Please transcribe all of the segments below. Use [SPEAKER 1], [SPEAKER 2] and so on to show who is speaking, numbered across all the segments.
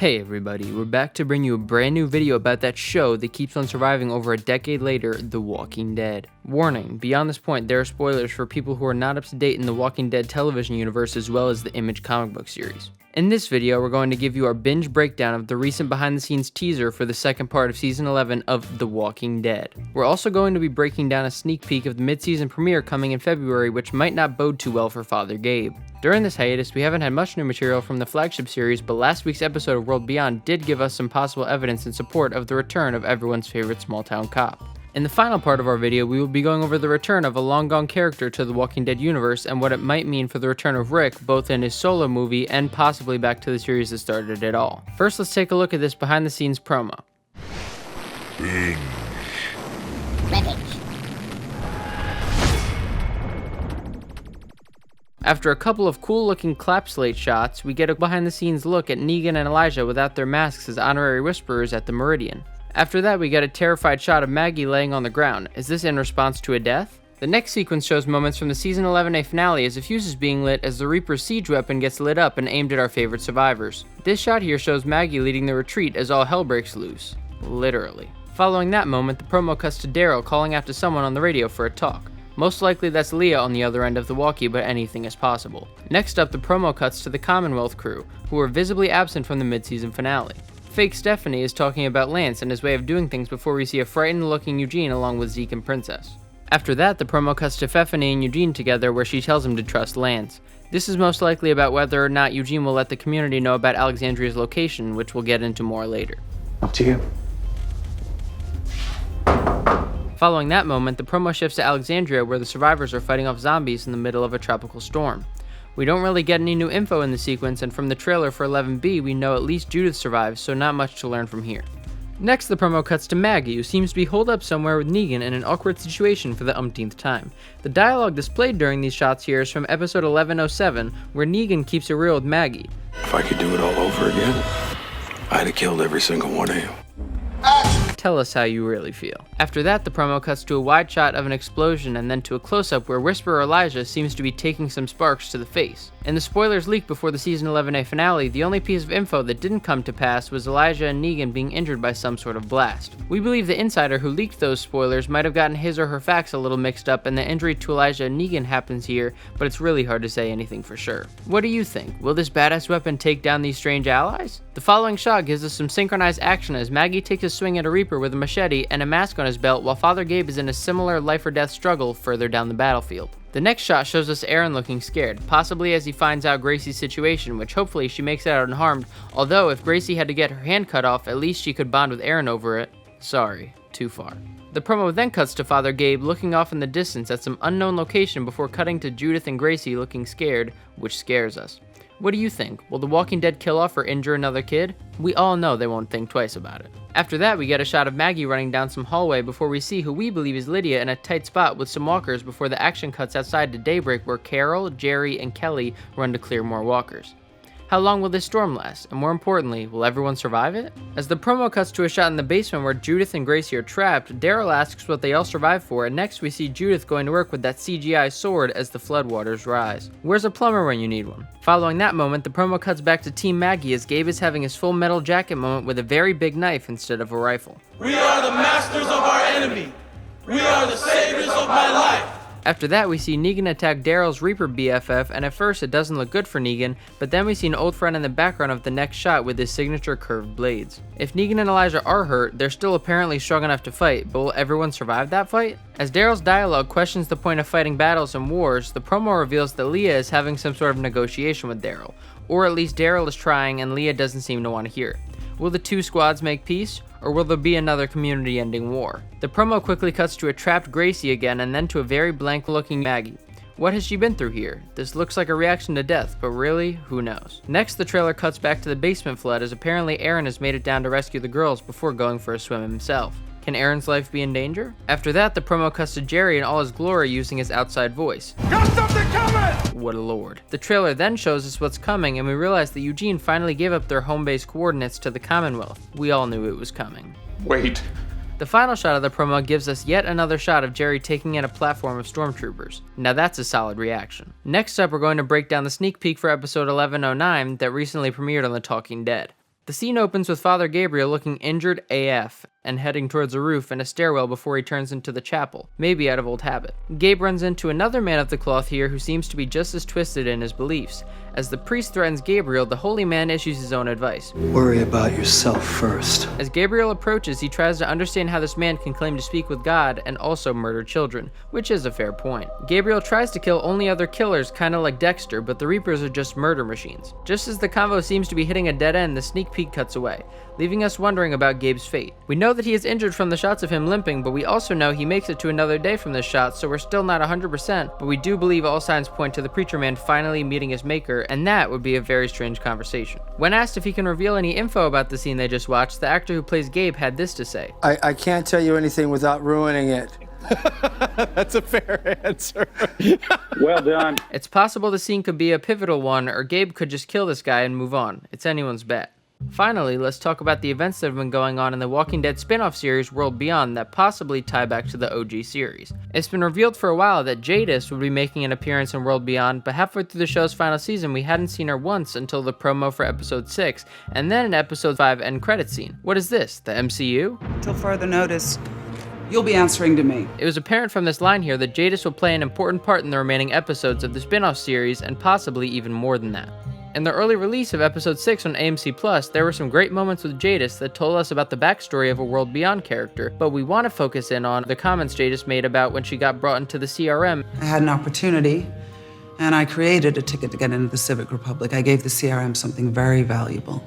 [SPEAKER 1] Hey everybody, we're back to bring you a brand new video about that show that keeps on surviving over a decade later, The Walking Dead. Warning, beyond this point there are spoilers for people who are not up to date in the Walking Dead television universe as well as the Image comic book series. In this video, we're going to give you our binge breakdown of the recent behind the scenes teaser for the second part of season 11 of The Walking Dead. We're also going to be breaking down a sneak peek of the mid-season premiere coming in February, which might not bode too well for Father Gabe. During this hiatus, we haven't had much new material from the flagship series, but last week's episode of World Beyond did give us some possible evidence in support of the return of everyone's favorite small-town cop. In the final part of our video, we will be going over the return of a long-gone character to the Walking Dead universe and what it might mean for the return of Rick, both in his solo movie and possibly back to the series that started it all. First, let's take a look at this behind-the-scenes promo.
[SPEAKER 2] BINGE
[SPEAKER 3] RAMPAGE.
[SPEAKER 1] After a couple of cool-looking clapslate shots, we get a behind-the-scenes look at Negan and Elijah without their masks as honorary whisperers at the Meridian. After that, we get a terrified shot of Maggie laying on the ground. Is this in response to a death? The next sequence shows moments from the Season 11A finale as a fuse is being lit as the Reaper's siege weapon gets lit up and aimed at our favorite survivors. This shot here shows Maggie leading the retreat as all hell breaks loose. Literally. Following that moment, the promo cuts to Daryl calling out to someone on the radio for a talk. Most likely that's Leah on the other end of the walkie, but anything is possible. Next up, the promo cuts to the Commonwealth crew, who are visibly absent from the mid-season finale. Fake Stephanie is talking about Lance and his way of doing things before we see a frightened-looking Eugene along with Zeke and Princess. After that, the promo cuts to Stephanie and Eugene together where she tells him to trust Lance. This is most likely about whether or not Eugene will let the community know about Alexandria's location, which we'll get into more later.
[SPEAKER 4] Up to you.
[SPEAKER 1] Following that moment, the promo shifts to Alexandria where the survivors are fighting off zombies in the middle of a tropical storm. We don't really get any new info in the sequence, and from the trailer for 11B, we know at least Judith survives, so not much to learn from here. Next, the promo cuts to Maggie, who seems to be holed up somewhere with Negan in an awkward situation for the umpteenth time. The dialogue displayed during these shots here is from episode 1107, where Negan keeps it real with Maggie.
[SPEAKER 2] If I could do it all over again, I'd have killed every single one of you.
[SPEAKER 1] Tell us how you really feel. After that, the promo cuts to a wide shot of an explosion and then to a close-up where Whisperer Elijah seems to be taking some sparks to the face. In the spoilers leaked before the Season 11A finale, the only piece of info that didn't come to pass was Elijah and Negan being injured by some sort of blast. We believe the insider who leaked those spoilers might have gotten his or her facts a little mixed up and the injury to Elijah and Negan happens here, but it's really hard to say anything for sure. What do you think? Will this badass weapon take down these strange allies? The following shot gives us some synchronized action as Maggie takes a swing at a Reaper with a machete and a mask on his belt while Father Gabe is in a similar life or death struggle further down the battlefield. The next shot shows us Aaron looking scared, possibly as he finds out Gracie's situation, which hopefully she makes it out unharmed, although if Gracie had to get her hand cut off, at least she could bond with Aaron over it. Sorry, too far. The promo then cuts to Father Gabe looking off in the distance at some unknown location before cutting to Judith and Gracie looking scared, which scares us. What do you think? Will the Walking Dead kill off or injure another kid? We all know they won't think twice about it. After that, we get a shot of Maggie running down some hallway before we see who we believe is Lydia in a tight spot with some walkers before the action cuts outside to Daybreak where Carol, Jerry, and Kelly run to clear more walkers. How long will this storm last? And more importantly, will everyone survive it? As the promo cuts to a shot in the basement where Judith and Gracie are trapped, Daryl asks what they all survived for, and next we see Judith going to work with that CGI sword as the floodwaters rise. Where's a plumber when you need one? Following that moment, the promo cuts back to Team Maggie as Gabe is having his full metal jacket moment with a very big knife instead of a rifle.
[SPEAKER 5] We are the masters of our enemy. We are the saviors of my life.
[SPEAKER 1] After that, we see Negan attack Daryl's Reaper BFF, and at first it doesn't look good for Negan, but then we see an old friend in the background of the next shot with his signature curved blades. If Negan and Elijah are hurt, they're still apparently strong enough to fight, but will everyone survive that fight? As Daryl's dialogue questions the point of fighting battles and wars, the promo reveals that Leah is having some sort of negotiation with Daryl, or at least Daryl is trying and Leah doesn't seem to want to hear it. Will the two squads make peace? Or will there be another community-ending war? The promo quickly cuts to a trapped Gracie again and then to a very blank-looking Maggie. What has she been through here? This looks like a reaction to death, but really, who knows? Next, the trailer cuts back to the basement flood as apparently Aaron has made it down to rescue the girls before going for a swim himself. Can Aaron's life be in danger? After that, the promo cuts to Jerry in all his glory using his outside voice.
[SPEAKER 5] Got something coming!
[SPEAKER 1] What a lord. The trailer then shows us what's coming and we realize that Eugene finally gave up their home base coordinates to the Commonwealth. We all knew it was coming.
[SPEAKER 2] Wait.
[SPEAKER 1] The final shot of the promo gives us yet another shot of Jerry taking in a platform of stormtroopers. Now that's a solid reaction. Next up, we're going to break down the sneak peek for episode 1109 that recently premiered on The Talking Dead. The scene opens with Father Gabriel looking injured AF and heading towards a roof and a stairwell before he turns into the chapel, maybe out of old habit. Gabe runs into another man of the cloth here who seems to be just as twisted in his beliefs. As the priest threatens Gabriel, the holy man issues his own advice.
[SPEAKER 4] Worry about yourself first.
[SPEAKER 1] As Gabriel approaches, he tries to understand how this man can claim to speak with God and also murder children, which is a fair point. Gabriel tries to kill only other killers, kinda like Dexter, but the Reapers are just murder machines. Just as the convo seems to be hitting a dead end, the sneak peek cuts away, leaving us wondering about Gabe's fate. We know that he is injured from the shots of him limping, but we also know he makes it to another day from this shot, so we're still not 100%, but we do believe all signs point to the preacher man finally meeting his maker, and that would be a very strange conversation. When asked if he can reveal any info about the scene they just watched, the actor who plays Gabe had this to say.
[SPEAKER 4] I can't tell you anything without ruining it.
[SPEAKER 6] That's a fair answer.
[SPEAKER 7] Well done.
[SPEAKER 1] It's possible the scene could be a pivotal one, or Gabe could just kill this guy and move on. It's anyone's bet. Finally, let's talk about the events that have been going on in the Walking Dead spin-off series World Beyond that possibly tie back to the OG series. It's been revealed for a while that Jadis would be making an appearance in World Beyond, but halfway through the show's final season we hadn't seen her once until the promo for episode 6, and then an episode 5 end credit scene. What is this, the MCU?
[SPEAKER 8] Till further notice, you'll be answering to me.
[SPEAKER 1] It was apparent from this line here that Jadis will play an important part in the remaining episodes of the spin-off series, and possibly even more than that. In the early release of episode 6 on AMC+, there were some great moments with Jadis that told us about the backstory of a World Beyond character, but we want to focus in on the comments Jadis made about when she got brought into the CRM.
[SPEAKER 8] I had an opportunity, and I created a ticket to get into the Civic Republic. I gave the CRM something very valuable,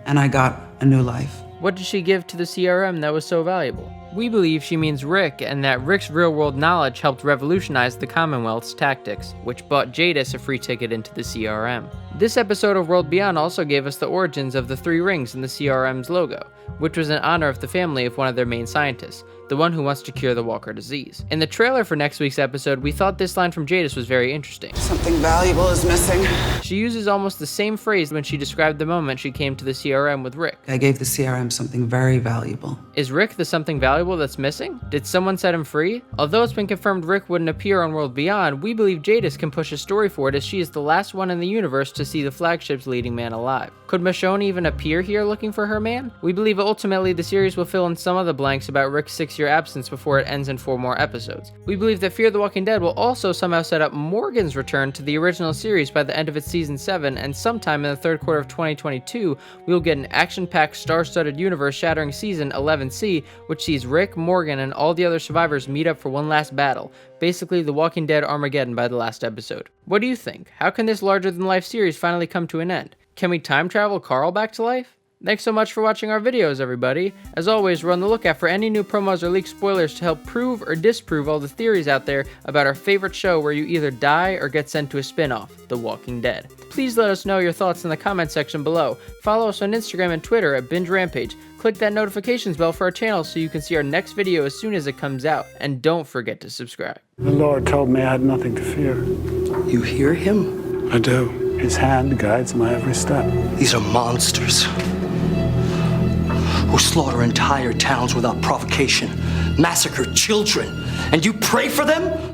[SPEAKER 8] and I got a new life.
[SPEAKER 1] What did she give to the CRM that was so valuable? We believe she means Rick, and that Rick's real-world knowledge helped revolutionize the Commonwealth's tactics, which bought Jadis a free ticket into the CRM. This episode of World Beyond also gave us the origins of the 3 rings in the CRM's logo, which was in honor of the family of one of their main scientists, the one who wants to cure the Walker disease. In the trailer for next week's episode, we thought this line from Jadis was very interesting.
[SPEAKER 8] Something valuable is missing.
[SPEAKER 1] She uses almost the same phrase when she described the moment she came to the CRM with Rick.
[SPEAKER 8] I gave the CRM something very valuable.
[SPEAKER 1] Is Rick the something valuable that's missing? Did someone set him free? Although it's been confirmed Rick wouldn't appear on World Beyond, we believe Jadis can push a story forward as she is the last one in the universe to see the flagship's leading man alive. Could Michonne even appear here looking for her man? We believe ultimately the series will fill in some of the blanks about Rick's 6-year absence before it ends in 4 more episodes. We believe that Fear the Walking Dead will also somehow set up Morgan's return to the original series by the end of its season 7, and sometime in the 3rd quarter of 2022, we will get an action-packed, star-studded universe-shattering season 11C, which sees Rick, Morgan, and all the other survivors meet up for one last battle, basically The Walking Dead Armageddon by the last episode. What do you think? How can this larger-than-life series finally come to an end? Can we time travel Carl back to life? Thanks so much for watching our videos, everybody. As always, we're on the lookout for any new promos or leaked spoilers to help prove or disprove all the theories out there about our favorite show where you either die or get sent to a spin-off, The Walking Dead. Please let us know your thoughts in the comment section below. Follow us on Instagram and Twitter at Binge Rampage. Click that notifications bell for our channel so you can see our next video as soon as it comes out. And don't forget to subscribe.
[SPEAKER 9] The Lord told me I had nothing to fear.
[SPEAKER 4] You hear him?
[SPEAKER 2] I do.
[SPEAKER 9] His hand guides my every step.
[SPEAKER 4] These are monsters who slaughter entire towns without provocation, massacre children, and you pray for them?